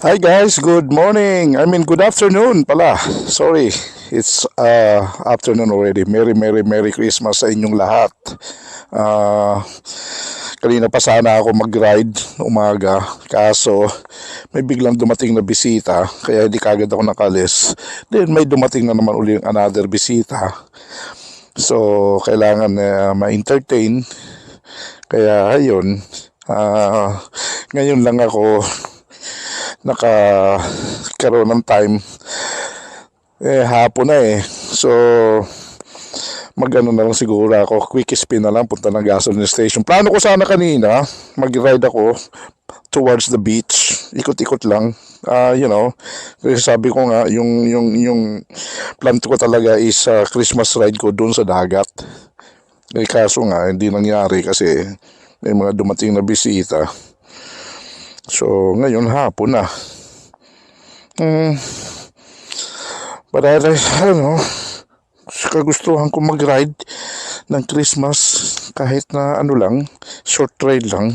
Hi guys, good morning. I mean, good afternoon pala. Sorry, it's afternoon already. Merry Christmas sa inyong lahat. Uh, Kanina pa sana ako mag-ride umaga, kaso may biglang dumating na bisita, kaya hindi kagad ako nakalis. Then may dumating na naman uli another bisita. So, kailangan ma-entertain. Kaya ayun, ngayon lang ako nakakaroon ng time, hapon na so magano na lang siguro ako, quick spin na lang, punta ng gasoline station. Plano ko sana kanina mag-ride ako towards the beach, ikot-ikot lang, kasi sabi ko nga yung plan ko talaga is Christmas ride ko doon sa dagat. Kaso nga hindi nangyari kasi may mga dumating na bisita. So, ngayon hapon na. But kagustuhan ko mag-ride ng Christmas kahit na lang, short ride lang.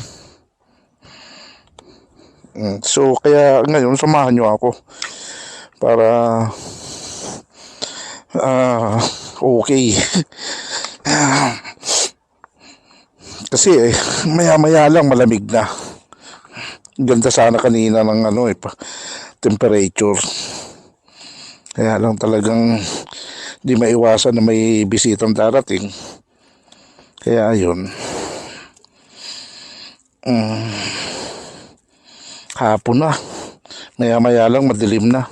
So, kaya ngayon samahan nyo ako para okay. Kasi maya-maya lang malamig na. Ganda sana kanina ng temperature. Kaya lang talagang di maiwasan na may bisitang darating. Kaya ayun. Hapon na. Maya-maya lang madilim na.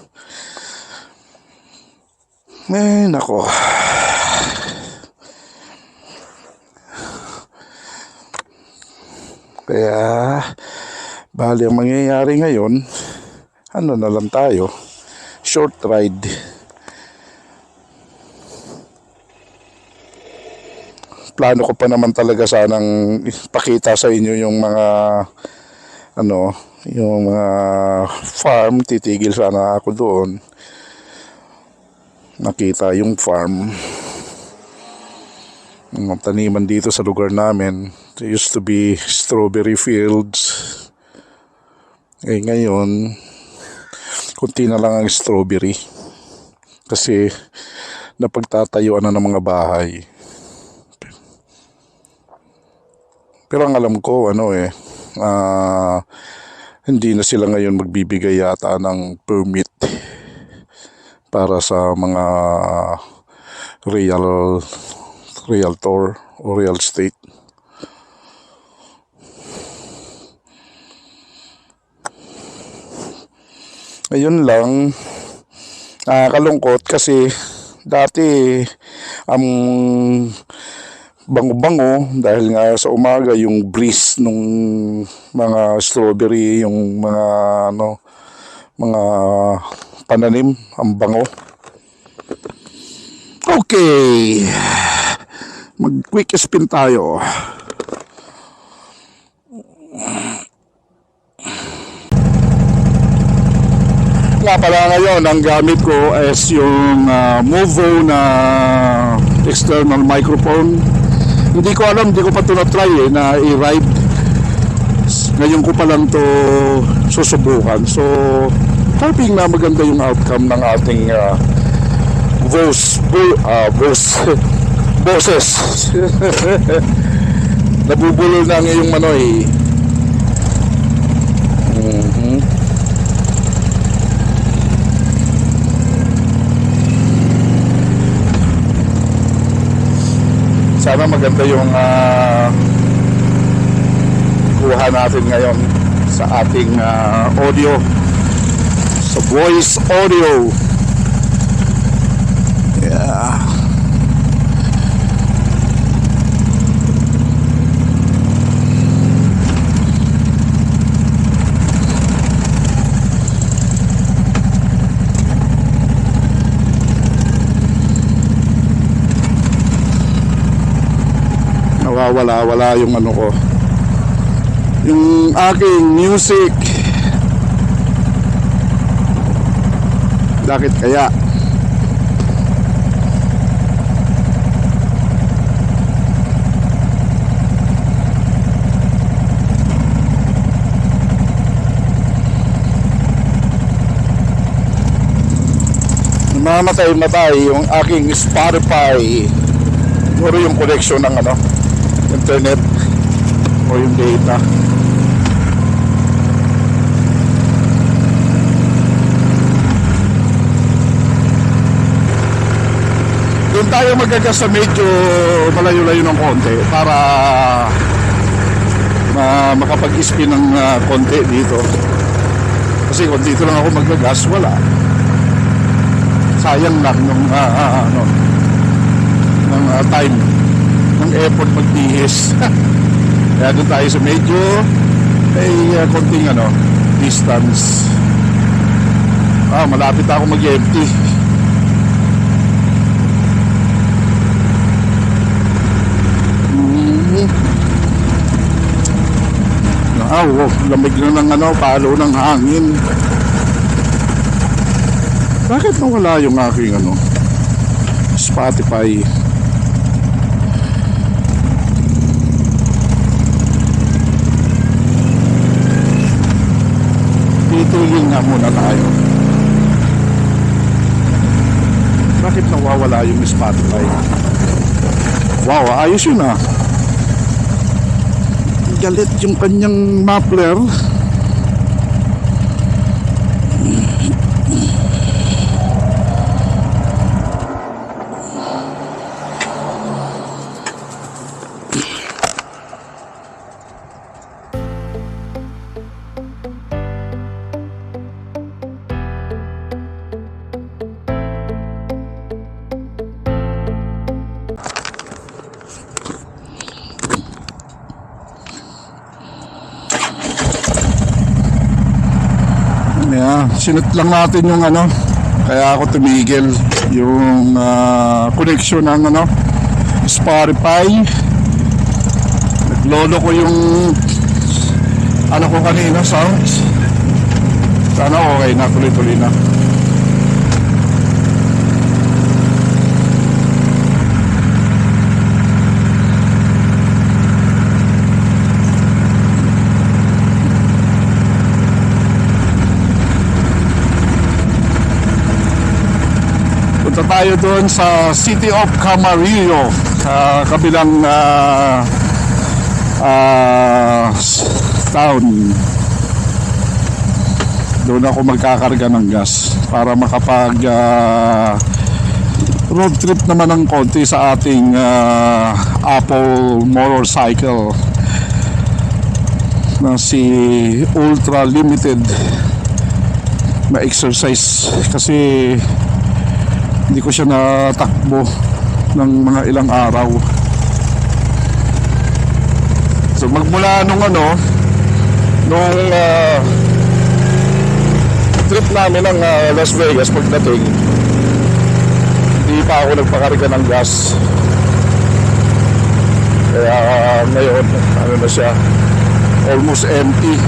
Nako. Kaya bali ang mangyayari ngayon, na lang tayo, short ride. Plano ko pa naman talaga sanang pakita sa inyo yung mga yung mga farm. Titigil sana ako doon, nakita yung farm, mga taniman dito sa lugar namin. There used to be strawberry fields. Ngayon, kunti na lang ang strawberry kasi napagtatayuan na ng mga bahay. Pero ang alam ko, hindi na sila ngayon magbibigay yata ng permit para sa mga realtor o real estate. Ayun lang, kalungkot kasi dati ang bango-bango dahil nga sa umaga yung breeze nung mga strawberry, yung mga pananim, ang bango. Okay, mag-quick spin tayo. Nga pala ngayon, ang gamit ko is yung Movo na external microphone. Hindi ko alam, hindi ko pa ito na-try na i-ride. Ngayon ko pa lang ito susubukan. So, hoping na maganda yung outcome ng ating boses. Nabubulol na ang iyong manoy. Sana maganda yung kuha natin ngayon sa ating audio, sa voice audio. Yeah. Wala yung ko, yung aking music. Bakit kaya? mamatay-matay yung aking Spotify. Siguro yung connection ng internet o yung data. Doon tayo magagas sa medyo malayo-layo ng konti para makapag-spin ng konti dito. Kasi kung dito lang ako magagas, wala. Sayang lang ng time, ng effort magbihis. Kaya doon tayo sa medyo may konting distance. Malapit ako mag-empty. Lamig na ng palo ng hangin. Bakit nawala yung aking Spotify? Pituloy nga muna tayo. Bakit nawawala yung Spotify? Wow, ayos yun galit yung kanyang muffler. Sinut lang natin yung kaya ako tumigil yung connection ng Spotify. Naglolo ko yung ko kanina sounds. Sana okay na, tuloy-tuloy na. Tayo doon sa City of Camarillo sa kabilang town. Doon ako magkakarga ng gas para makapag road trip naman ng konti sa ating Apple motorcycle na si Ultra Limited na exercise kasi hindi ko siya natakbo ng mga ilang araw. So magmula nung trip namin ng Las Vegas pagdating, hindi pa ako nagpakarga ng gas. Kaya ngayon na siya, almost empty.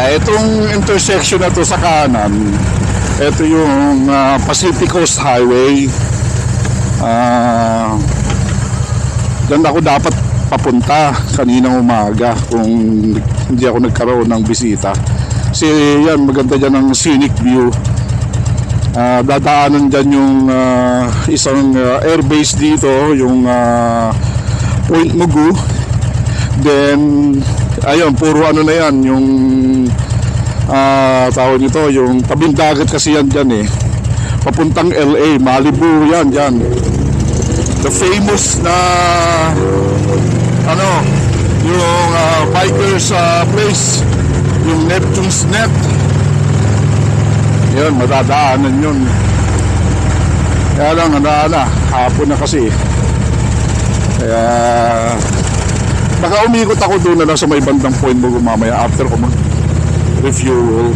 Itong intersection na to sa kanan, ito yung Pacific Coast Highway. Diyan ako dapat papunta kaninang umaga kung hindi ako nagkaroon ng bisita. Kasi yan, maganda dyan ang scenic view. Dadaanan dyan yung isang airbase dito, yung Point Mugu. Then ayun, puro na yan, yung tawag nito, yung tabing dagat kasi yan dyan papuntang LA, Malibu yan dyan. The famous na yung bikers place, yung Neptune's Net. Yan, madadaanan yun. Kaya lang, hapon na kasi. Kaya baka umikot ako doon na lang sa may bandang Point Mugu mamaya after ko mag-refuel.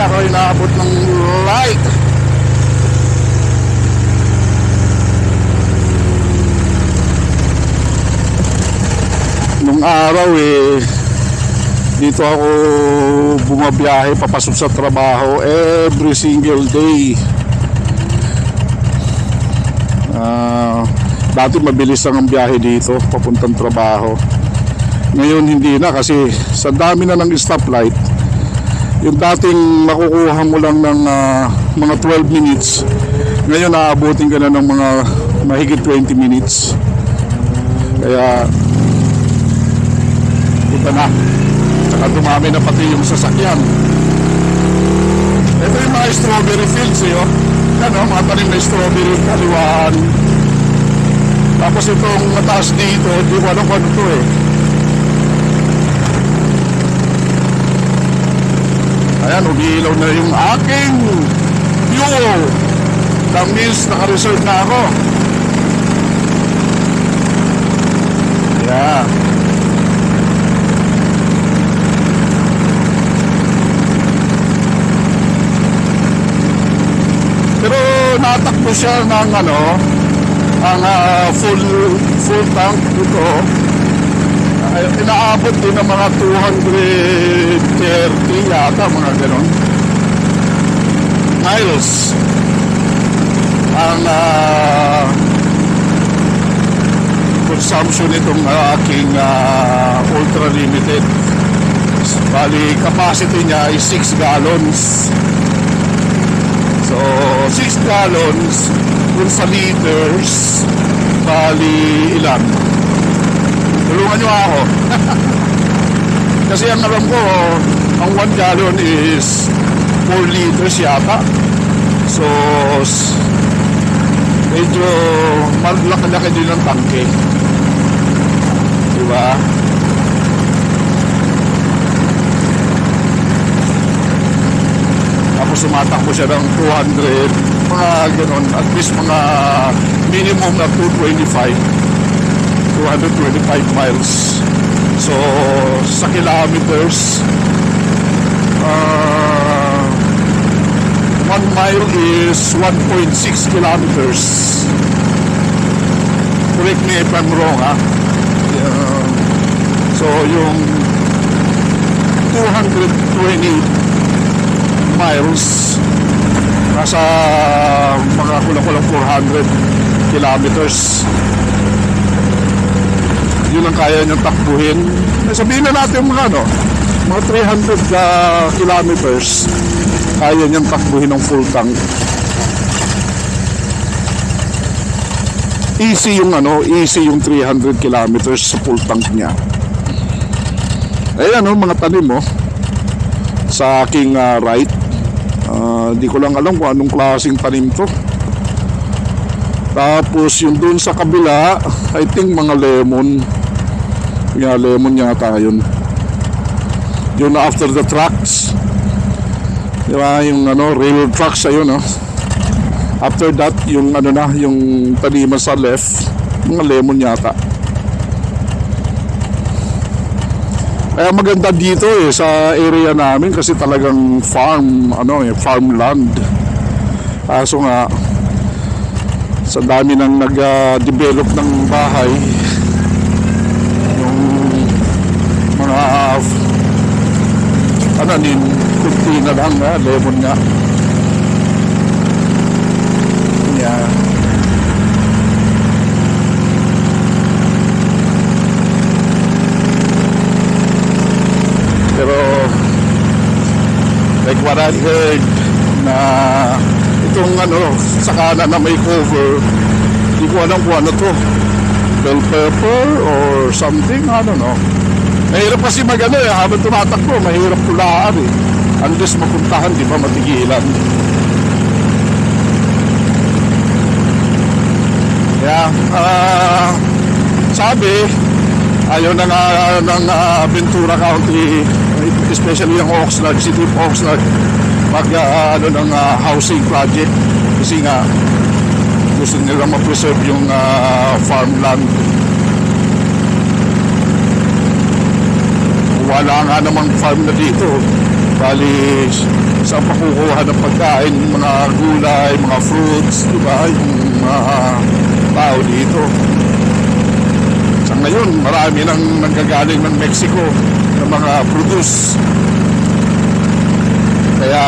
ako inaabot ng light. Nung araw dito ako bumabiyahe papasok sa trabaho every single day. Dati mabilis lang ang biyahe dito papuntang trabaho. Ngayon hindi na kasi sa dami na ng stoplight. Yung dating makukuha mo lang ng mga 12 minutes, ngayon naabutin ka na ng mga mahigit 20 minutes. Kaya iba na. Saka dumami na pati yung sasakyan. Ito yung mga strawberry fields Ano, mga tanim na strawberry kaliwaan. Tapos itong mataas dito, di ko alam kung ano ito Ayan, umiilaw na yung aking fuel. That means naka-reserve na ako. Yeah. Pero natakbo siya ng ang full tank ito. Inaabot din ng mga 230 yata, mga ganon miles ang consumption itong aking ultra limited. Bali capacity niya is 6 gallons. So 6 gallons kung sa liters, bali ilan? Tulungan nyo ako. Kasi ang alam ko, ang 1 gallon is 4 liters yata. So medyo malaki-laki din ang tangke. Diba? Tapos sumatakbo siya ng 200, mga ganon, at least mga minimum na 225 miles. So sa kilometers, 1 mile is 1.6 kilometers. Correct me if I'm wrong, so yung 220 miles, nasa mga kulang-kulang 400 kilometers. Yun ang kaya niyang takbuhin. Sabihin na natin mga mga 300 kilometers kaya niyang takbuhin ng full tank. Easy yung easy yung 300 kilometers sa full tank niya. Ayan mga tanim sa aking right. Di ko lang alam kung anong klaseng tanim to. Tapos yung dun sa kabila, I think mga lemon. Lemon yata yun. Yung after the trucks, diba, yung railroad trucks ayun After that, yung yung taniman sa left, mga lemon yata. Kaya maganda dito sa area namin kasi talagang farm, farmland. Kaso nga sa dami nang nag-develop ng bahay, yung mga kunti na lang lemon nga. Yeah. Pero like what I heard na itong sa kanan na may cover, hindi ko alam kung ano to, bell pepper or something, I don't know. Mahirap kasi habang tumatakbo, mahirap tulaan unless mapuntahan, di ba, matigilan. Yeah, sabi ayaw na nga ng Ventura County, especially ang Oxnard, City of Oxnard, pag ng housing project kasi nga gusto nila ma-preserve yung farmland. Wala nga namang farm na dito, bali saan pa kukuha ng pagkain, mga gulay, mga fruits, di ba? Yung mga tao dito. Sa ngayon, marami nang nanggagaling ng Mexico ng mga produce. Kaya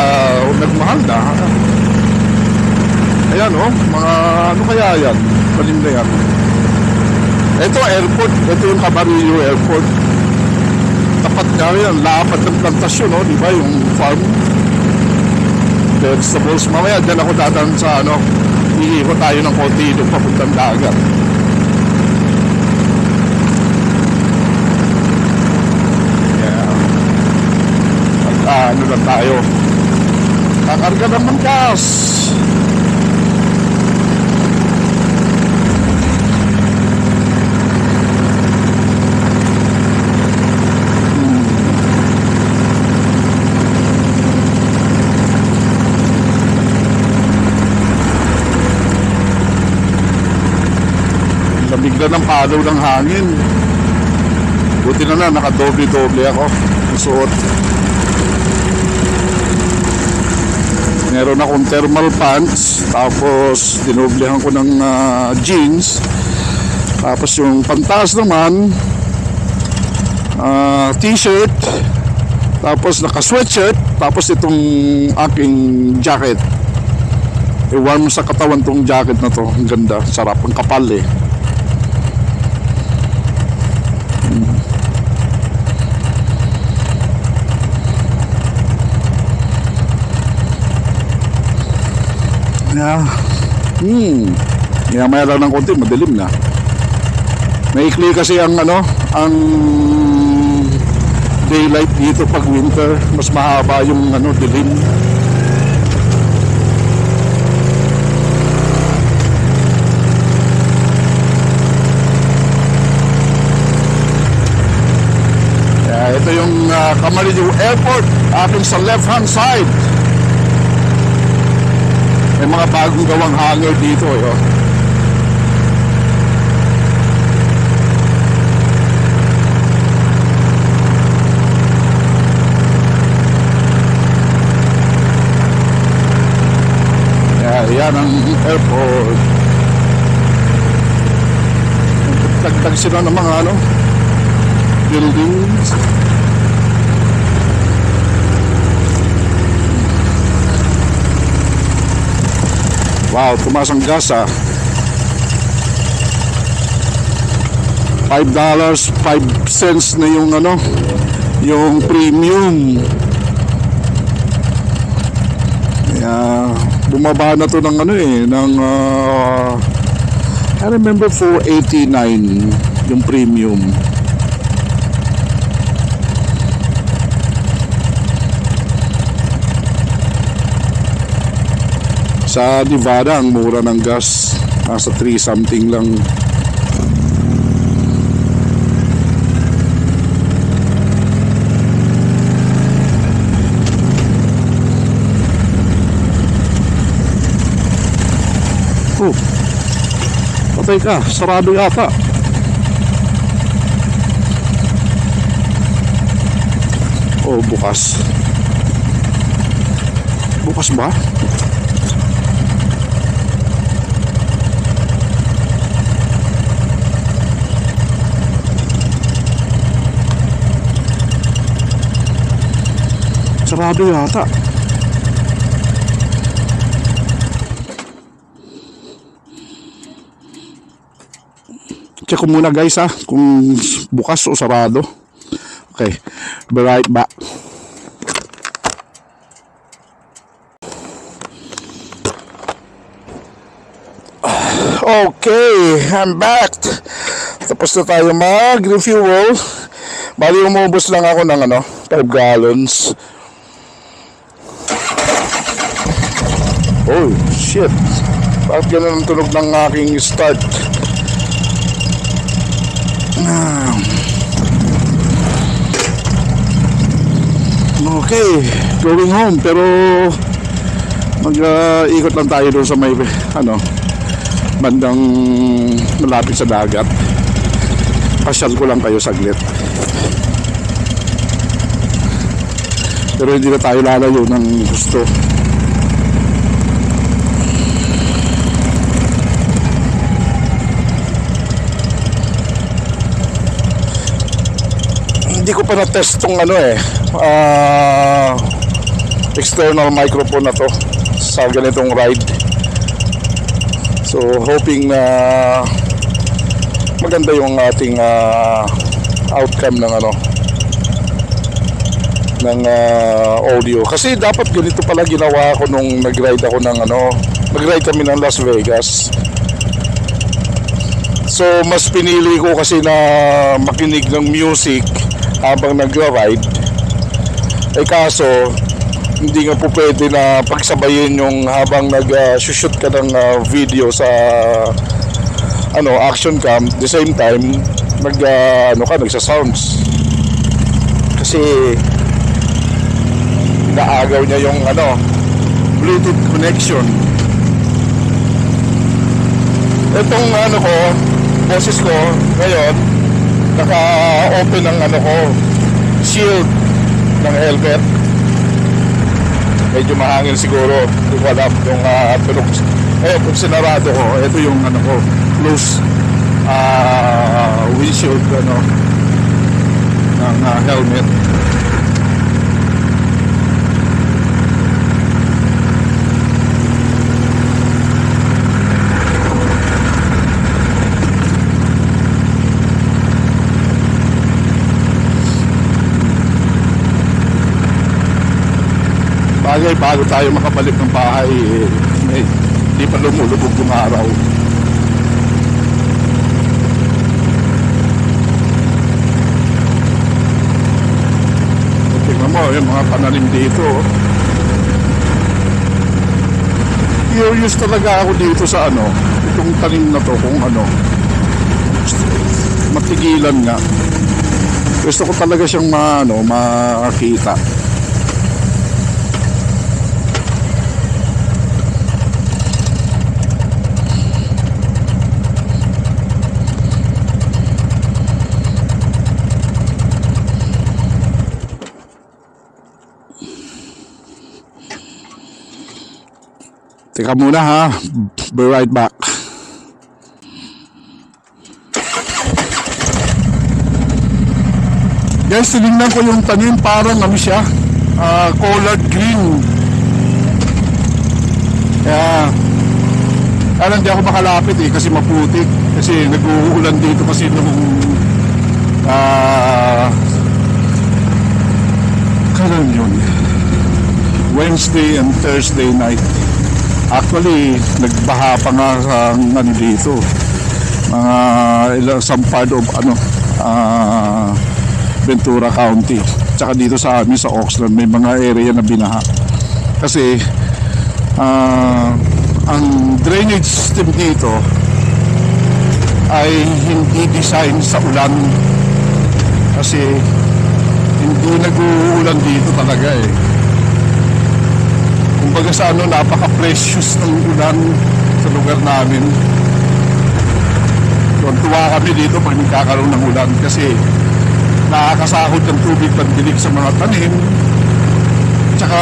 nagmahal na. Ayan mga ano kaya yan? Palim na yan. Ito airport, ito yung Camarillo Airport. Tapat nga yan, lapad ng plantasyon, di ba? Yung farm vegetables. Mamaya dyan ako dadaan sa iikot tayo ng konti doon papuntang dagat. Ano lang tayo, kakarga naman gas. Lamig na ng palaw ng hangin. Buti na nakadoble-doble ako suot. Meron akong thermal pants, tapos dinoblehan ko ng jeans, tapos yung pantaas naman t-shirt, tapos naka sweatshirt, tapos itong aking jacket. Warm sa katawan tong jacket na to. Ang ganda, sarap, ang kapal eh. Maya lang ng konti, madilim na. Maikli kasi ang daylight dito pag winter. Mas mahaba yung dilim. Ito yung Camarillo Airport, akin sa left hand side. May mga bagong gawang hangar dito Yan ang airport. Tagtag sila ng mga buildings. Wow, tumaas ang gas $5, 5 cents na yung yung premium. Kaya bumaba na to ng I remember 489 yung premium. Sa Nevada, ang mura ng gas. Nasa 3 something lang. Oh, patay ka. Sarado yata. Oh, bukas. Bukas ba? Sarado yata. Check ko muna guys kung bukas o sarado. Okay, be right back. Okay, I'm back. Tapos na tayo mag-refuel. Bali umubos lang ako ng 5 gallons. Oh shit, bakit ganun ang tunog ng aking start? Okay, going home. Pero mag-ikot lang tayo doon sa may bandang malapit sa dagat. Pasyal ko lang kayo saglit. Pero hindi na tayo lalayo ng gusto. Hindi ko pa na-test tong external microphone na to sa ganitong ride. So hoping na maganda yung ating outcome ng audio. Kasi dapat ganito pala ginawa ko nung nag-ride ako ng nag-ride kami ng Las Vegas. So mas pinili ko kasi na makinig ng music habang nagra-ride. Kaso hindi nga po pwede na pagsabayin yung habang nag-shoot ka ng video sa action cam, the same time nagsa-sounds. Kasi naagaw niya yung Bluetooth connection. Itong boses ko ngayon, naka-open ang shield ng helmet. Medyo mahangin siguro, hindi ko alam yung pero kung sinarado ko, ito yung close windshield ng helmet. Bago tayo makabalik ng bahay, hindi pa lumulubog yung araw. Tingnan mo yung mga pananim dito. Curious talaga ako dito sa itong tanim na to, kung matigilan nga. Gusto ko talaga siyang makita. Teka muna ha, be right back. Guys, tinignan ko yung tanim, parang siya, colored green. Kaya hindi ako makalapit kasi maputik. Kasi nag-uulan dito kasi nung kailan yun? Wednesday and Thursday night. Actually, nagbaha pa nga sa dito. Some part of Ventura County. Tsaka dito sa amin sa Oxnard may mga area na binaha. Kasi ang drainage system dito ay hindi design sa ulan. Kasi hindi nag-uulan dito talaga Kumbaga sa napaka-precious ng ulan sa lugar namin. Tuwa kami dito pag nagkakaroon ng ulan kasi nakakasahod ng tubig pandilig sa mga tanim. Tsaka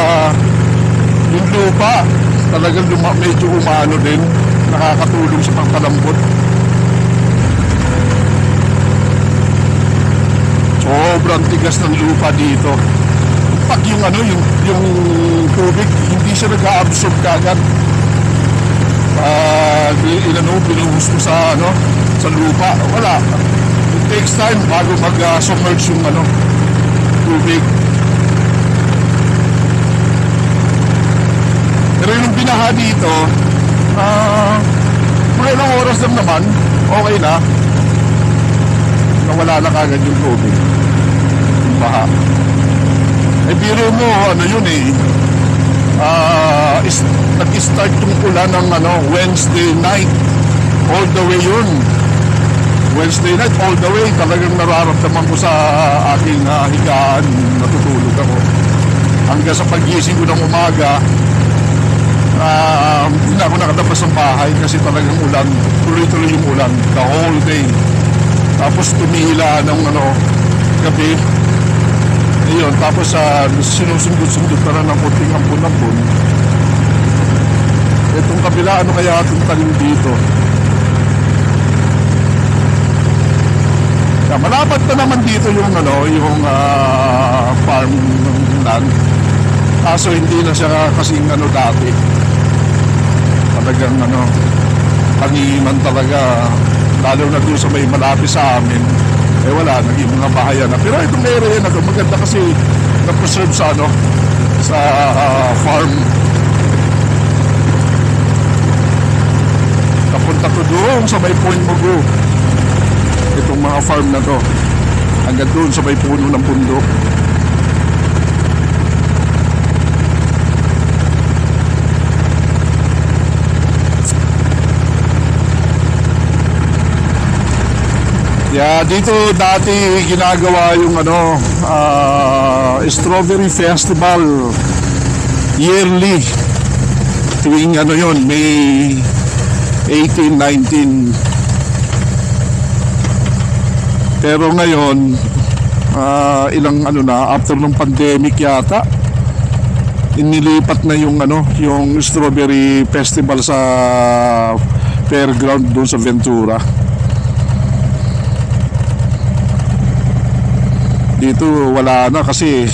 yung lupa talagang medyo umano din, nakakatulong sa pagpalambot. Sobrang tigas ng lupa dito. Pag yung tubig hindi siya nag-a-absorb kagad. Binuhos mo sa lupa, wala. It takes time bago mag-submerge yung tubig. Pero yung binaha dito, mga ilang oras lang naman, okay na. Nawala na kagad yung tubig. Yung baha. Biro mo, nag-start yung ulan ng Wednesday night. All the way yun. Wednesday night, all the way. Talagang nararamdaman ko sa aking higaan. Natutulog ako. Hanggang sa pag-gising ko ng umaga, hindi na ako nakatapos ng bahay kasi talagang ulan. Tuloy-tuloy yung ulan. The whole day. Tapos tumihila ng gabi. Ayun, tapos sinusundot-sundot na lang ng puting ampun-ampun. Itong kabila, ano kaya itong talim dito? Malapad na naman dito yung farm ng land. Kaso hindi na siya kasing dati. Talagang tangiman talaga. Lalo na doon sa may malapit sa amin. Wala, naging mga bahayan na. Pero itong area na ito, maganda kasi na-preserve sa sa farm. Napunta ko doon sa may Point Mugu. Itong mga farm na to hanggang doon sa may puno ng bundok. Dito dati ginagawa yung strawberry festival yearly tuwing yon May 18, 19. Pero ngayon, ilang after ng pandemic yata, inilipat na yung strawberry festival sa fairground doon sa Ventura. Dito wala na kasi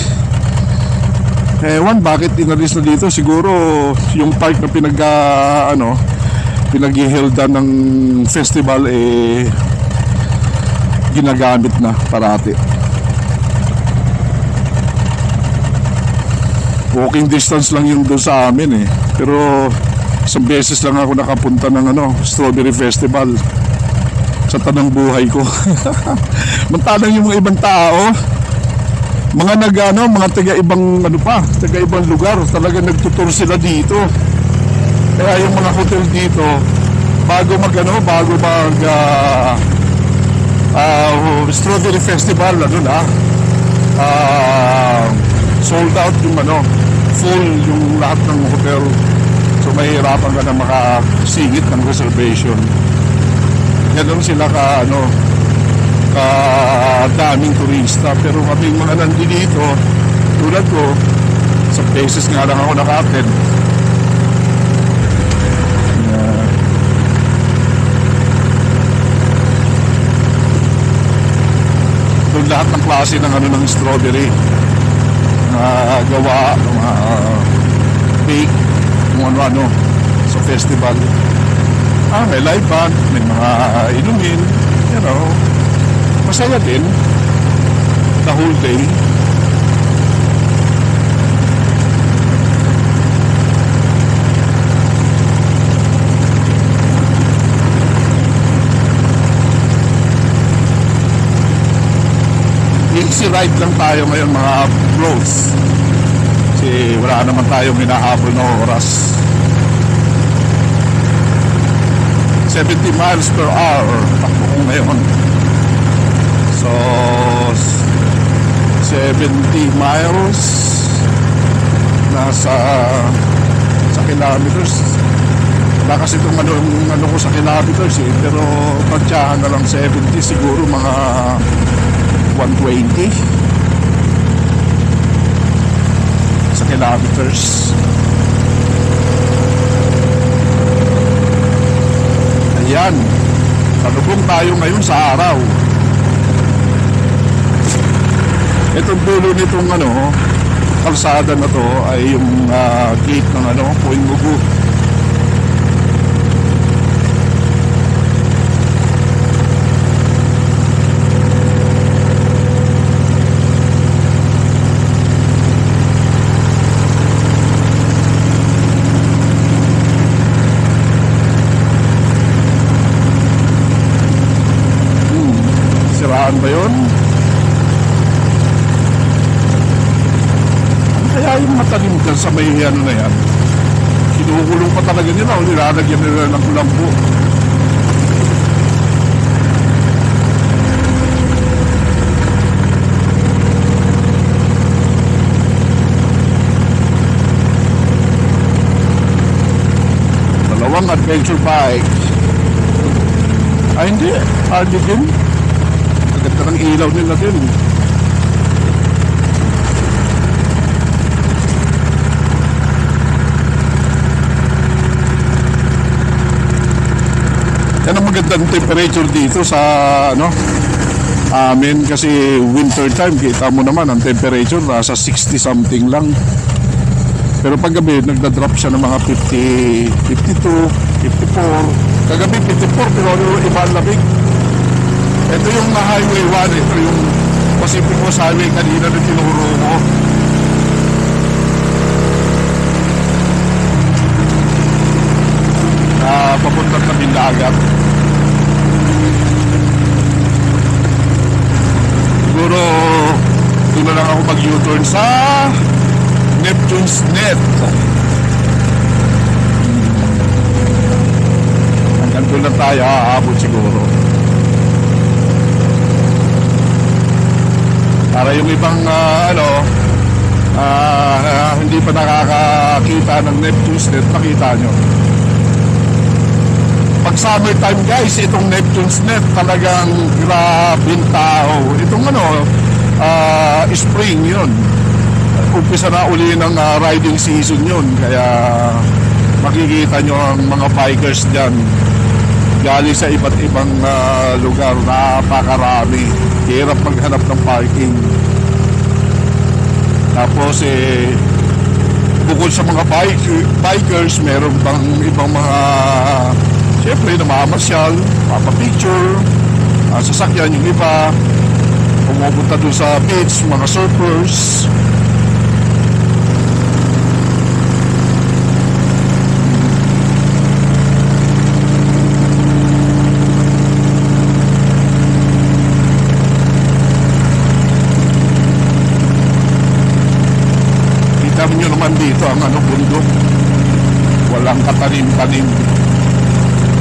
ewan bakit inalis na dito. Siguro yung park na pinag-ihildan ng festival ginagamit na parati. Walking distance lang yung doon sa amin Pero isang beses lang ako nakapunta ng strawberry festival sa tanang buhay ko. Mantanang yung mga ibang tao, mga mga taga-ibang taga-ibang lugar, talaga nagtutur sila dito. Kaya yung mga hotel dito, bago mag strawberry festival sold out yung full yung lahat ng hotel. So mahirapan ka na makasingit ng reservation. Ganun sila daming turista. Pero kaming mga nandito tulad ko, sa places nga lang ako naka-attend. Doon lahat ng klase ng strawberry gawa, bake, kung ano sa festival. May live band, may mga inumin, masaya din the whole day. Easy ride lang tayo ngayon mga bros, kasi wala naman tayong hinahabol na oras. 70 miles per hour takbo ko ngayon. So 70 miles nasa sa kilometers. Wala kasi itong ko sa kilometers pero pagtsahan na lang 70, siguro mga 120 sa kilometers. Ayan, palubog tayo ngayon sa araw. Itong dulo nitong kalsada na to ay yung gate ng Point Mugu. Siraan ba yun? Kaya yung matalim dyan sa may na yan, kinukulong pa talaga nila o nilalagyan nila ng lampo. Dalawang adventure bike. Ay hindi, hardly din. Ganda ng ilaw nila din. magandang temperature dito sa ano amin kasi winter time, kita mo naman ang temperature nasa 60 something lang. Pero paggabi nagda-drop siya ng mga 50, 52, 54. Kagabi 54 pero iba ang lamig. Ito yung Highway 1, ito yung Pacific Coast Highway kanina na tinuro ko. Papuntang tabing dagat. Siguro doon na lang ako mag-U-turn sa Neptune's Net. Hanggang doon lang tayo aabot siguro. Para yung ibang hindi pa nakakakita ng Neptune's Net, makita nyo. Pag summertime guys, itong Neptune's Net talagang grabing tao. Itong spring yun. Umpisa na uli ng riding season yun. Kaya makikita nyo ang mga bikers dyan. Galing sa iba't ibang lugar, napakarami. Hirap maghanap ng parking. Tapos bukod sa mga bikers, meron bang ibang mga siyempre namamasyal, papapicture, sasakyan yung iba, pumupunta doon sa beach, mga surfers. Kita nyo naman dito ang bundok. Walang katanim-tanim.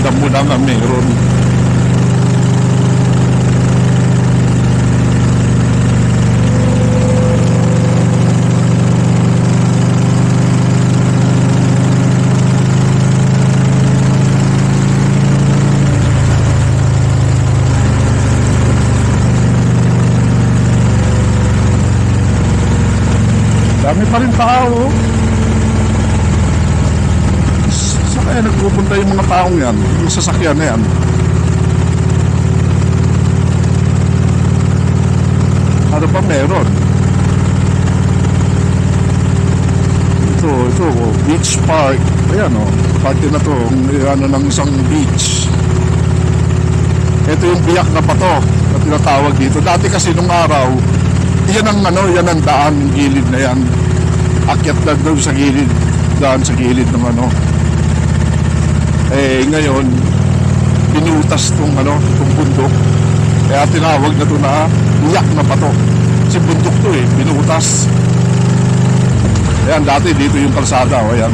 Damo lang ang meron. Dami pa rin tao. Kaya nagpupunta yung mga taong yan, yung sasakyan na yan. Ano pa meron? Ito, beach park. Ayan party na to, ng isang beach. Ito yung biyak na bato na tinatawag dito. Dati kasi nung araw, yan ang daan, yung gilid na yan. Akyat lang daw sa gilid, daan sa gilid ng ngayon binutas tong bundok, kaya tinawag na to na biyak na bato kasi bundok to binutas. Ayan, dati dito yung kalsada ayan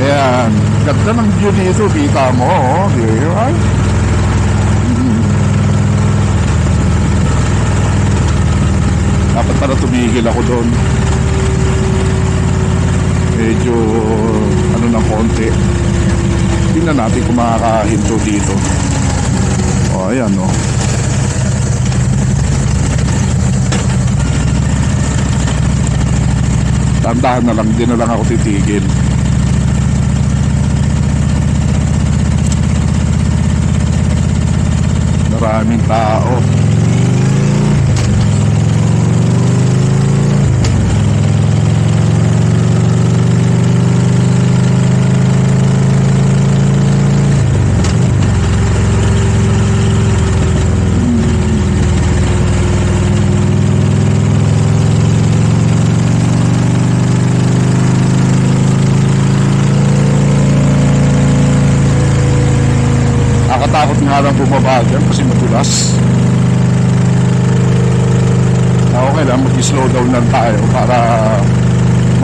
ayan, ganda ng view dito, kita mo ay dapat para tumigil ako doon, medyo ng konti. Tingnan natin kung makakahinto dito. Ayan Tandahan na lang, di na lang ako titigil. Maraming tao. Nakatakot nga lang bumaba dyan kasi madulas. Okay lang, mag-slow down lang tayo para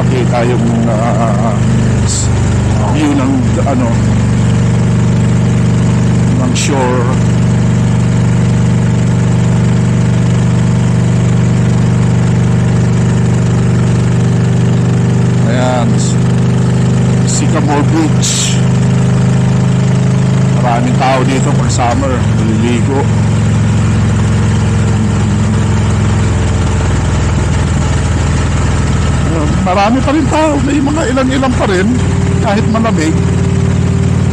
makita yung view ng ng shore. Ayan, Sycamore Beach. Maraming tao dito pag summer, naliligo. Marami pa rin tao, may mga ilan-ilan pa rin kahit malamig.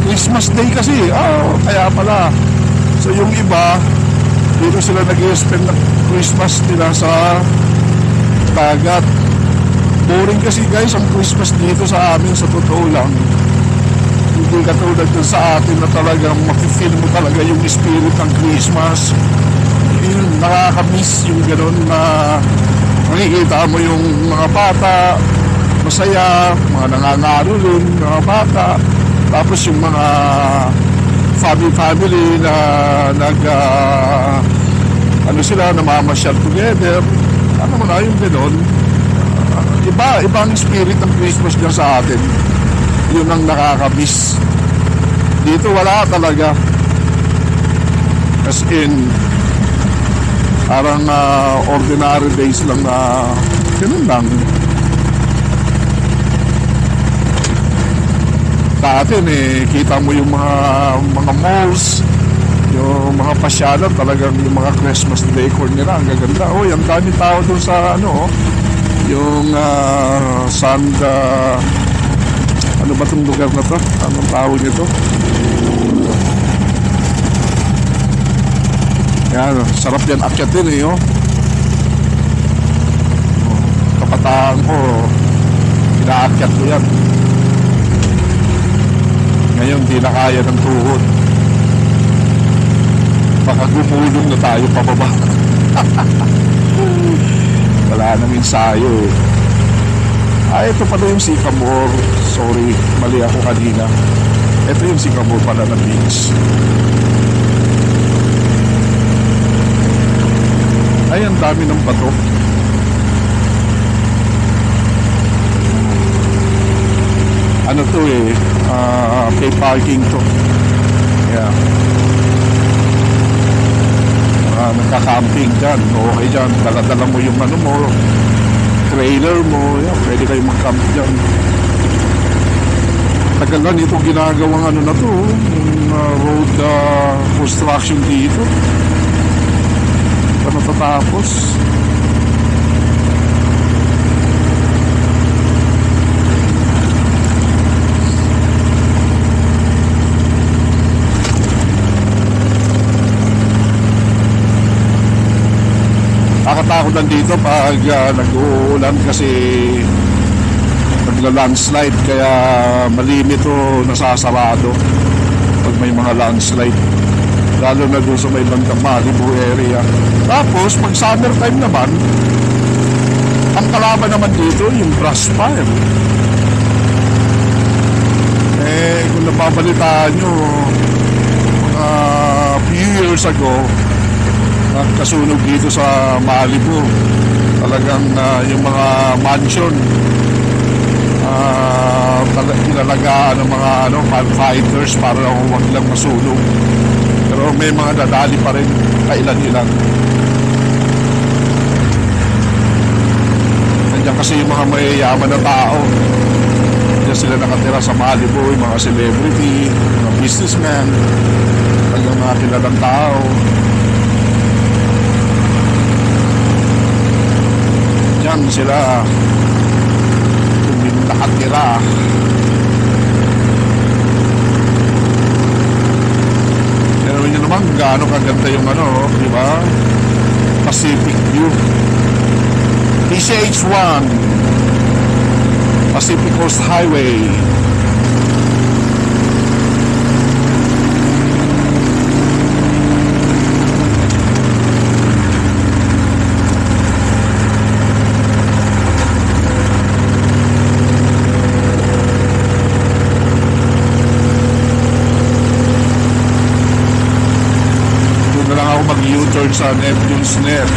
Christmas Day kasi. Kaya pala. So yung iba, dito sila nag-spend ng Christmas nila sa dagat. Boring kasi guys ang Christmas dito sa amin, sa totoo lang. Hindi katulad dun sa atin na talagang makifeel mo talaga yung spirit ng Christmas. Yun, nakakamiss yung gano'n na makikita mo yung mga bata masaya, mga nangangaroling, mga bata. Tapos yung mga family na sila, namamasyal together. Ano mo na yung gano'n. Iba ang spirit ng Christmas dyan sa atin. Yun ang nakakamiss. Dito wala talaga. As in, parang ordinary days lang na ganun lang. Sa atin kita mo yung mga malls, yung mga pasyalan, talagang yung mga Christmas decor nila, ang gaganda. Ang dami tao dun sa yung ano ba itong lugar na to? Anong tawag nito? Yan, sarap yan akyatin kapataan ko, inaakyat ko yan. Ngayon di na kaya ng tuhod, baka gumulong na tayo pababa. Wala nang ensayo ito pala yung Sycamore. Sorry, mali ako kanina. Ito yung Sycamore pala na beach. Ay, ang dami ng bato. Ano to pay parking to. Yeah. Nagka-camping dyan. Okay dyan. Dala-dala mo yung mo, trailer mo. Yeah, pwede kayo mag-camp dyan. Tagal na nito ginagawang na to. Yung road construction dito. Pa natatapos. Nakatakot lang dito pag nag-uulan kasi nagla-landslide, kaya malimit o nasasarado pag may mga landslide, lalo na doon sa may bandang Malibu area. Tapos pag summer time naman, ang kalaban naman dito yung brush fire. Kung napabalitaan nyo, few years ago, kasunog dito sa Malibu, talagang yung mga mansion inalagaan ng mga firefighters para huwag lang masunog, pero may mga dadali pa rin, kailan-ilan. Nandiyan kasi yung mga mayayaman na tao, nandiyan sila nakatira sa Malibu, yung mga celebrity, mga businessmen, talagang mga kilalang tao. Diyan sila nakatira. Pero nyo naman gaano kaganda yung di ba? Pacific View. PCH1 Pacific Coast Highway. U-turn sa Neptune's Net.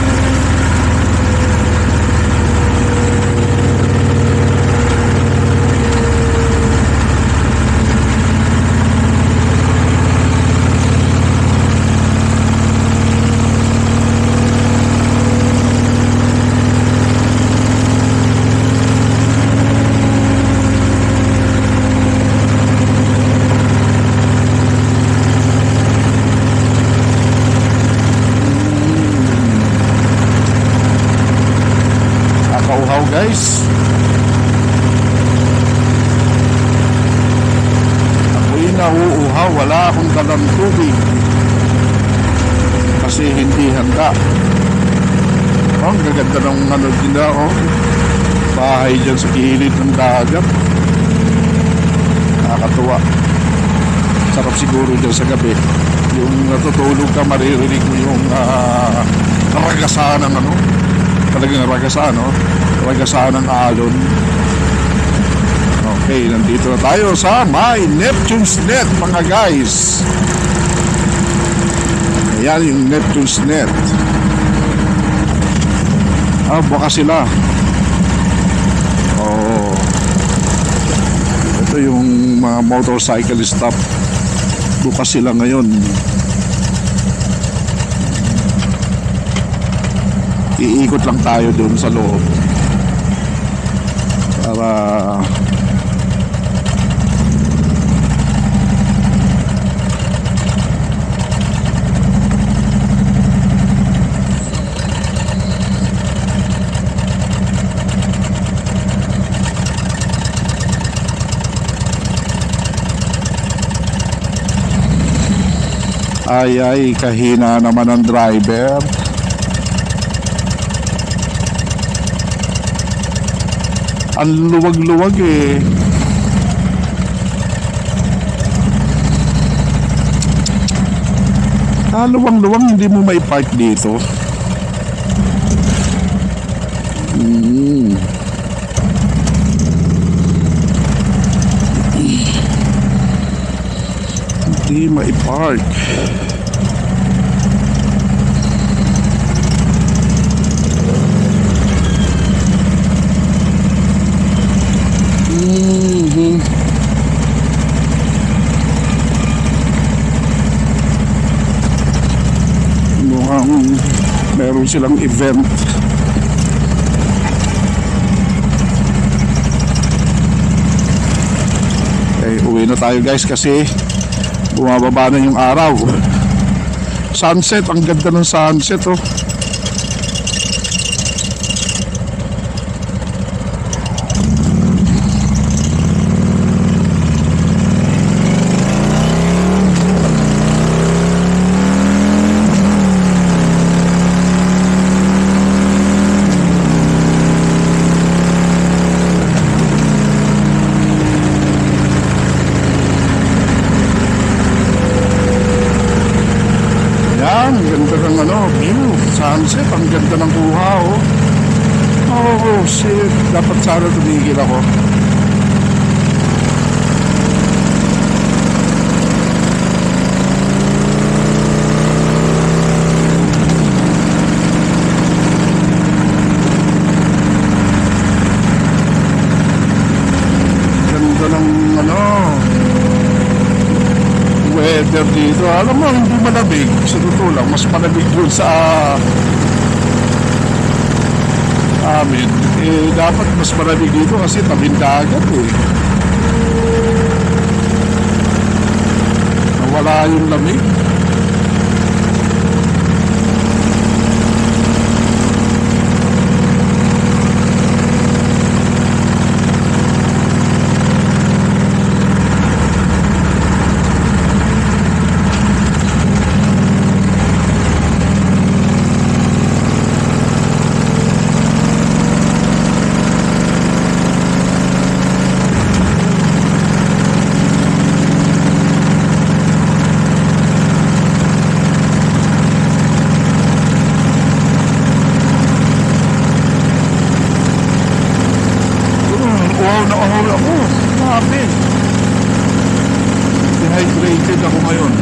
Guys, ako'y nauuhaw, wala akong dalang tubig kasi hindi handa. Oh, ang gaganda ng ano nila, oh. Bahay dyan sa gilid ng dagat. Nakakatuwa. Sarap siguro dyan sa gabi. Yung natutulog ka, maririnig mo yung ragasan ng ano. Talagang ragasan, no? Ragasan ng alon. Okay, nandito na tayo sa My Neptune's Net, mga guys. Ayan yung Neptune's Net. Baka sila. Oh. Ito yung mga motorcycle stop. Bukas sila ngayon. Iikot lang tayo doon sa loob para ay kahina naman ang driver. Ang luwag-luwag eh. Luwang-luwang, hindi mo may park dito. Hindi may park. Mukhang meron silang event. Okay, uwi na tayo guys kasi bumababa na yung araw. Sunset, ang ganda ng sunset, oh. Ang ganda ng ano, view, sunset, ang ganda ng kuha, oh. Oh, shit, dapat sana tumigil ako. Ganda ng ano, weather dito. Alam mo, hindi malamig. Sa totoo lang, mas malamig dun sa amin. Dapat mas malamig dito kasi tabing dagat eh. Nawala yung lamig. Wow, ako. Grabe. Dehydrated ako ngayon.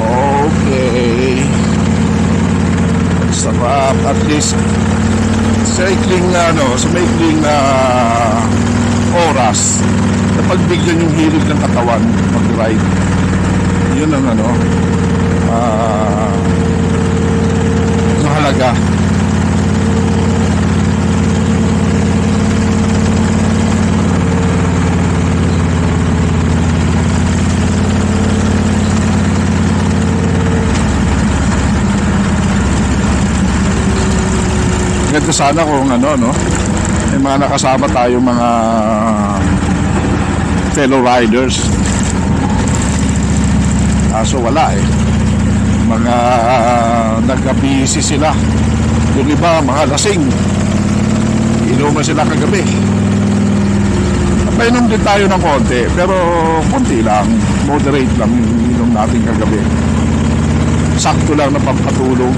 Okay. Sarap. At least sa ikling sa maikling oras napagbigyan yung hilig ng katawan mag-ride. Yun ang mahalaga. Ganda sana kung ano, no? May mga nakasama tayo mga fellow riders. Kaso wala eh. Mga nagka-busy sila. Yung iba, mga lasing. Inuman sila kagabi. Painom din tayo ng konti, pero konti lang. Moderate lang yung inom natin kagabi. Sakto lang na pampatulog.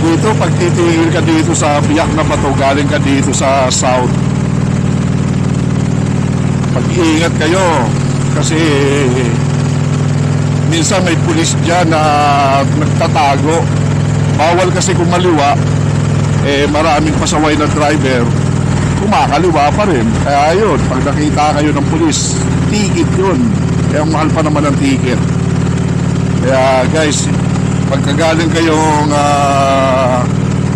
Dito, pag titigil ka dito sa Biak na Bato, galing ka dito sa South, pag-iingat kayo kasi minsan may pulis dyan na nagtatago. Bawal kasi kumaliwa, maraming pasaway na driver kumakaliwa pa rin. Kaya yun, pag nakita kayo ng pulis, ticket yun. Kaya mahal pa naman ang ticket. Kaya guys, pagkagaling kayong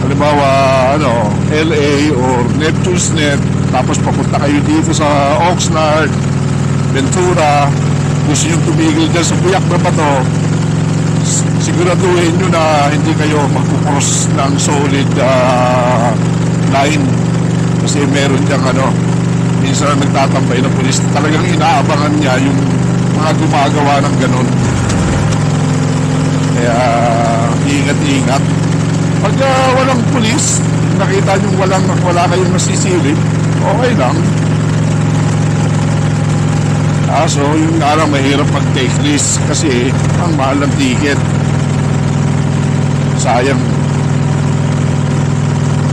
halimbawa LA or Neptune's Net, tapos papunta kayo dito sa Oxnard, Ventura, gusto nyo tumigil dyan sa Biak na Bato, siguraduhin nyo na hindi kayo magkukross ng solid line, kasi meron dyang minsan nagtatambay ng pulis, talagang inaabangan niya yung mga gumagawa ng ganon. Kaya ingat-ingat. Pag walang pulis, nakita nyo wala kayong nasisilip, okay lang. So yung nga lang mahirap mag-take risk kasi ang mahal ng ticket. Sayang.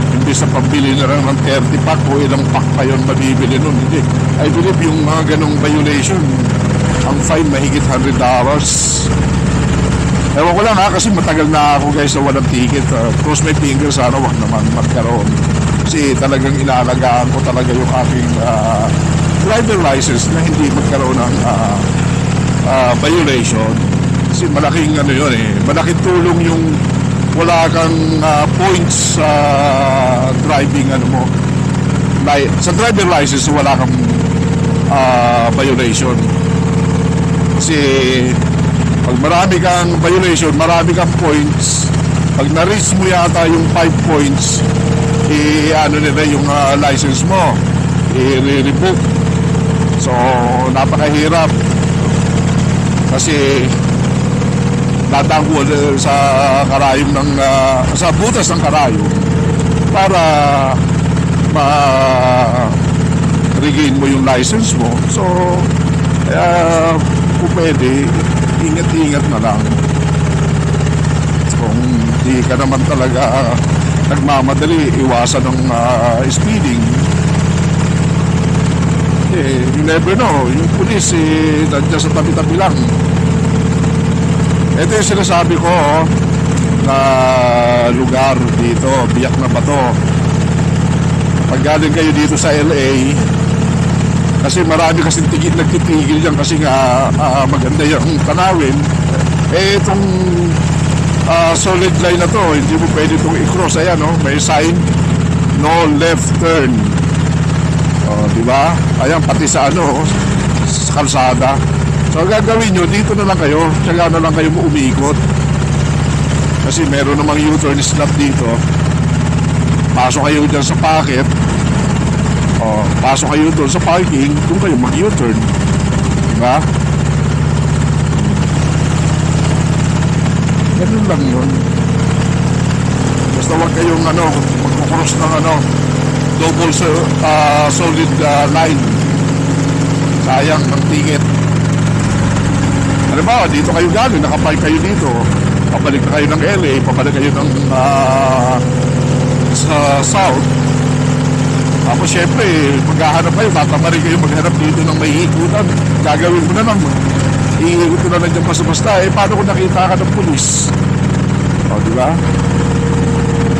Hindi sa pambili na lang ng 30 pack o ilang pack pa yun mabibili nun. Hindi. I believe yung mga ganong violation, ang fine mahigit $100. Ewan ko lang kasi matagal na ako guys na walang ticket. Cross my fingers, sana wag naman magkaroon. Kasi talagang inaalagaan ko talaga yung aking driver license na hindi magkaroon ng violation. Kasi malaking yun malaking tulong yung wala kang points sa driving mo. Sa driver license wala kang violation. Kasi pag marami kang violation, marami kang points, pag na-reach mo yata yung 5 points, nila yung license mo, i-revoke. So, napakahirap. Kasi dadanggo sa karayom sa butas ng karayom para ma-regain mo yung license mo. So, kung pwede, ingat-ingat na lang. Kung di ka naman talaga nagmamadali, iwasan ng speeding. You never know, yung pulis nandiyan sa tabi-tabi lang. Ito yung sinasabi ko na lugar dito, Biak na Bato. Pag galing kayo dito sa LA, kasi marami kasing nagtitigil dyan kasi nga maganda yung tanawin. Itong solid line na to, hindi mo pwede itong i-cross. Ayan, may sign, no left turn. Diba? Ayan, pati sa sa kalsada. So gagawin nyo, dito na lang kayo, tsaka na lang kayo umikot. Kasi meron namang U-turn slot dito. Pasok kayo dyan sa pocket, pasok kayo doon sa parking, doon kayo mag-U-turn. Diba? Ganun lang yun. Basta huwag kayong magkukross ng double solid line. Sayang ng ticket. Halimbawa, dito kayo galing, nakapark kayo dito, pabalik na kayo ng LA, pabalik kayo ng sa South. Tapos syempre, maghahanap kayo, tatamarin kayo maghanap dito ng may ikutan. Gagawin mo na lang, iikot ko na lang dyan basta-basta. Paano kung nakita ka ng pulis? Diba? ba?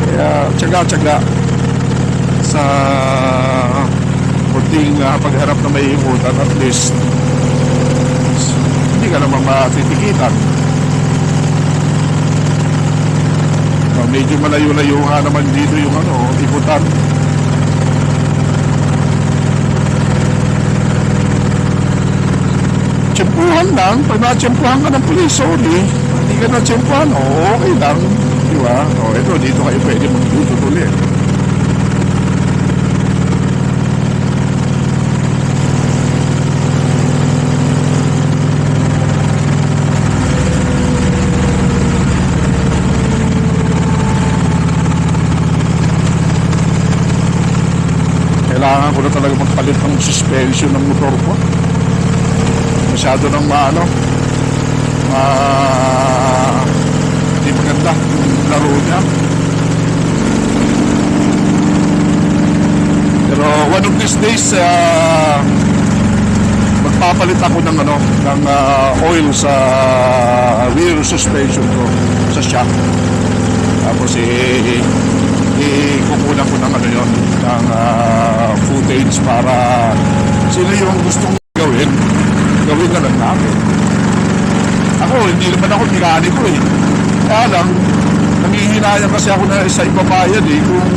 Kaya tiyaga-tiyaga sa kunting pagharap na may imutan, at least hindi ka naman matitikitan. Medyo malayo-layo nga naman dito yung ikutan. Tsempuhan lang. Pag na-tsempuhan ka ng pulis, sorry. Hindi ka na-tsempuhan, okay lang. Di ba? Ito, dito kayo pwede mag-YouTube ulit. Kailangan ko na talaga magpalit ng suspension ng motor ko. Masyado ng hindi maganda yung laro niya. Pero one of these days, magpapalit ako ng oil sa rear suspension ko, sa shock. Tapos kukunan ko ng ng footage para sino yung gustong gawin na lang namin. Ako, hindi naman ako mekaniko eh. Kaya lang, nangihinayang kasi ako na sa ibabayan eh. Kung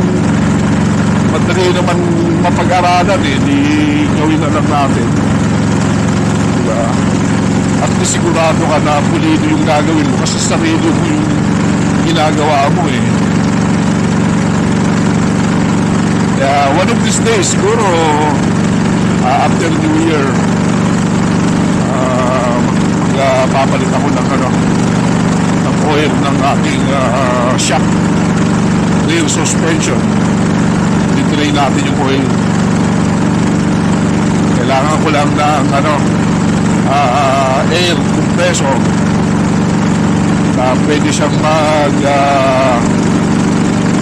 madali naman mapag-aralan eh, di gawin na lang natin. Diba? At sigurado ka na pulido yung gagawin mo kasi sarili mo yung ginagawa mo eh. One of these days, siguro after New Year, papalit ako ng oil ng ating shock rear suspension. Titry natin yung oil. Kailangan ko lang ng air compressor na pwede siyang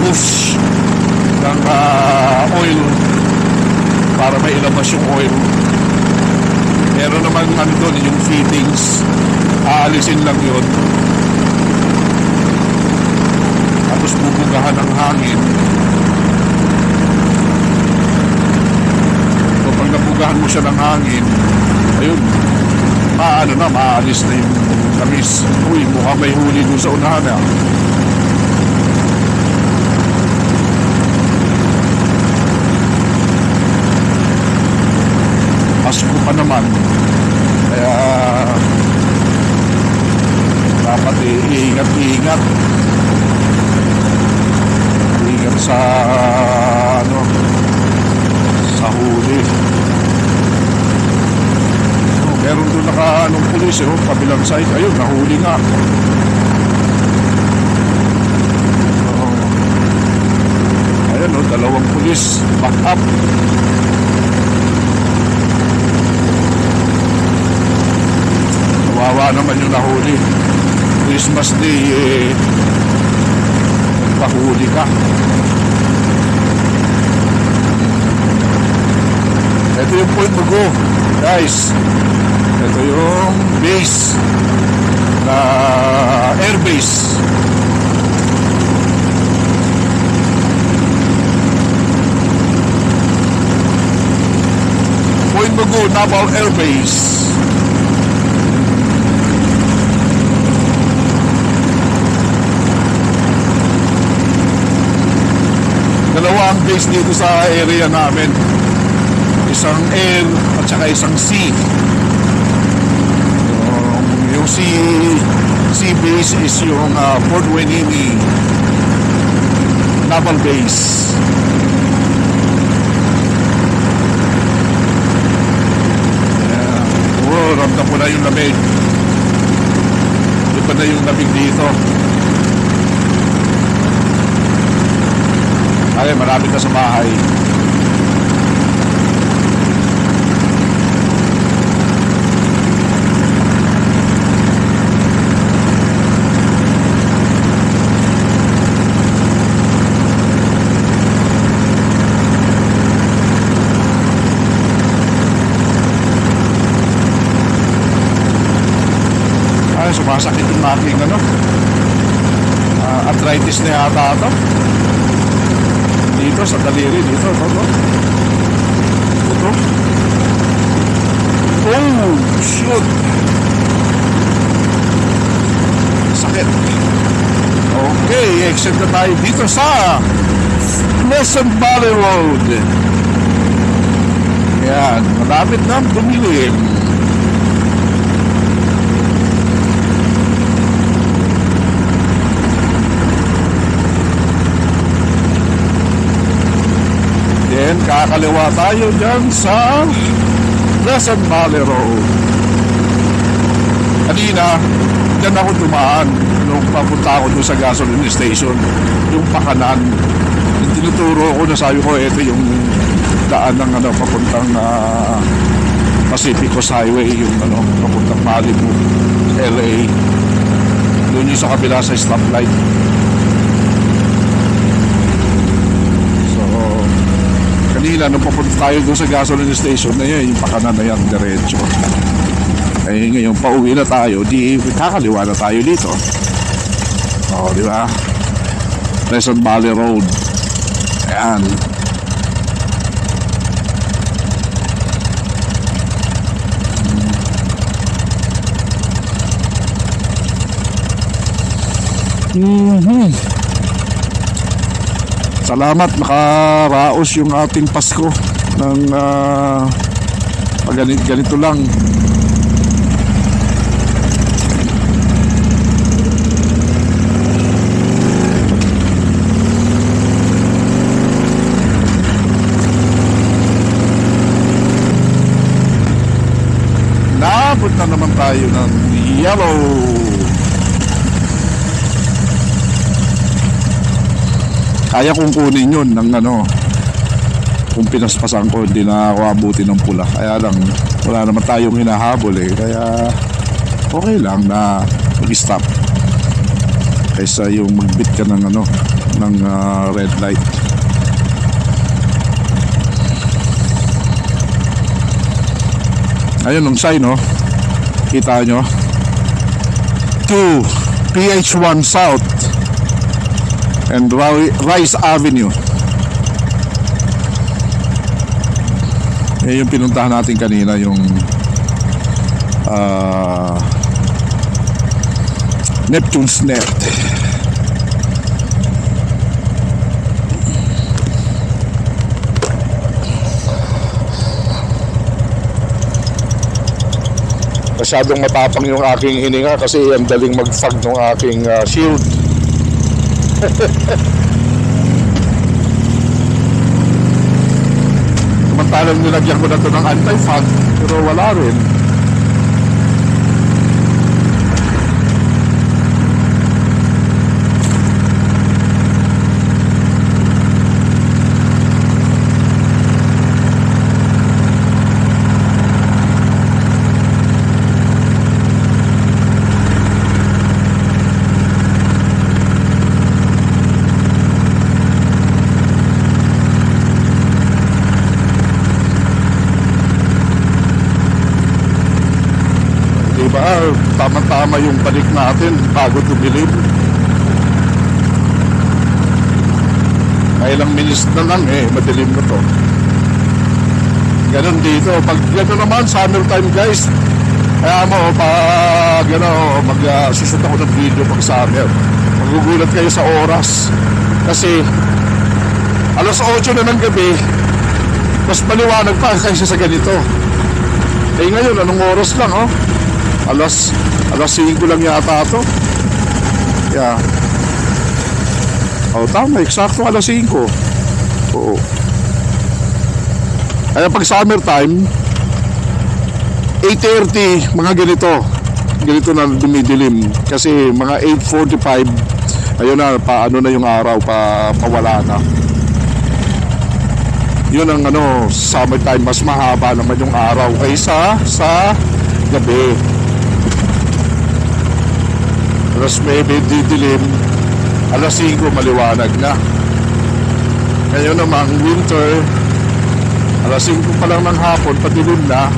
push ng oil para may ilabas yung oil. Meron naman doon yung fittings, aalisin lang yun, tapos bubugahan ng hangin. So pag nabugahan mo siya ng hangin, ayun, maalis na yung tamis. Uy, mukhang may huli doon sa unahan ah. Pasko pa naman, kaya dapat iingat sa sa huli. Meron doon pulis kabilang side, ayun, nahuli nga. Ayan dalawang pulis back up. Kawawa naman yung nahuli. Christmas Day pahuli ka. Ito yung point mo go, guys. Ito yung base na airbase. Point mo go, Naval Air Base. Dalawa ang base dito sa area namin. Isang air at saka isang sea. Yung sea base is yung Fort Hueneme Naval Base. Ramdam ko na yung lamig. Iba na yung lamig dito. Ay, marami ka sa bahay. Ay, sumasakit yung aking arthritis na yata ito. Dito sa daliri, dito. Ito. Oh, shoot. Sakit. Okay, exit na tayo dito sa Pleasant Valley Road. Yan, malapit na dumilim. Then, kakaliwa tayo dyan sa Pleasant Valley Road. Kanina, dyan ako dumaan nung papunta ako doon sa gasoline station, yung pakanan. Yung tinuturo ko na sabi ko, ito yung daan ng papuntang Pacific Coast Highway, yung papuntang Malibu, LA. Doon yung sa kabila sa stoplight. So, kanina nung papunta tayo doon sa gasoline station na yan, yung pakanan na yan, diretso. Eh ngayon, pauwi na tayo, di kakaliwa na tayo dito. O, di ba? Pleasant Valley Road. Ayan. Salamat, nakaraos yung ating Pasko ng ganito lang. Naabot na naman tayo ng yellow. Kaya kong kunin yun ng kung pinaspasan ko, hindi na ako abutin ng pula. Kaya lang, wala naman tayong hinahabol eh. Kaya okay lang na mag-stop kaysa yung magbit ka ng red light. Ayun ang sign, kita nyo, to PH1 South and Rice Avenue. Yung pinuntahan natin kanina, yung Neptune's Net. Masyadong matapang yung aking hininga kasi ang daling mag-fog ng aking shield. Samantalang nilagyan ko na ito ng anti-fog pero wala rin. Tama-tama yung balik natin bago tumilim. May ilang minutes na lang madilim na to. Ganon dito. Pag gano'n naman, summertime guys, kaya mo, pag magsushoot ako ng video pag summer, magugulat kayo sa oras. Kasi alas 8 na ng gabi, mas maliwanag pa kaysa sa ganito. Ngayon, anong oras lang alas 5 lang yata ito. Yeah. Tama, eksakto alas 5. Oo. Kaya pag summertime 8:30, mga ganito na dumidilim. Kasi mga 8:45 ayun na, paano na yung araw, pawala na. Yun ang summertime, mas mahaba naman yung araw kaysa sa gabi. Alas 9 didilim, alas 5 maliwanag na. Ngayon naman winter, alas 5 pa lang ng hapon, patilim na,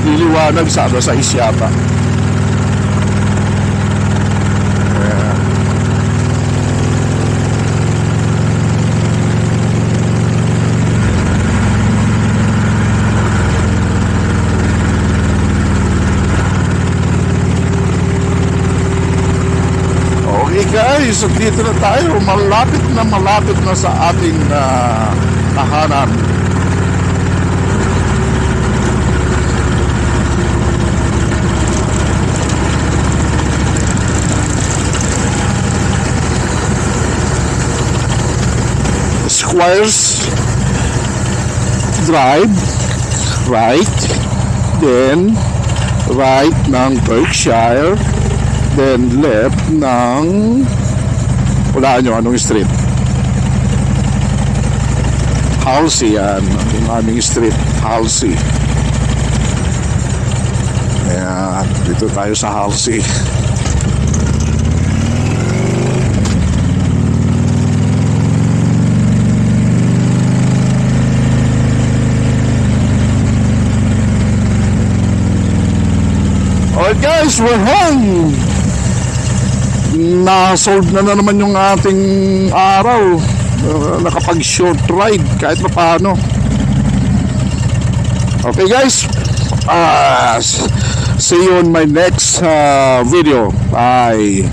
liliwanag sa alas 6 yata. guys, dito na tayo. Malapit na sa ating tahanan. Squires Drive, right, then right ng Berkshire, then left ng, walaan nyo anong street, Halsey. Yan ang aming street, Halsey. Ayan, dito tayo sa Halsey. Alright guys, we're home. Na-solve na naman yung ating araw. Nakapag-short ride kahit pa paano. Okay guys, see you on my next video. Bye.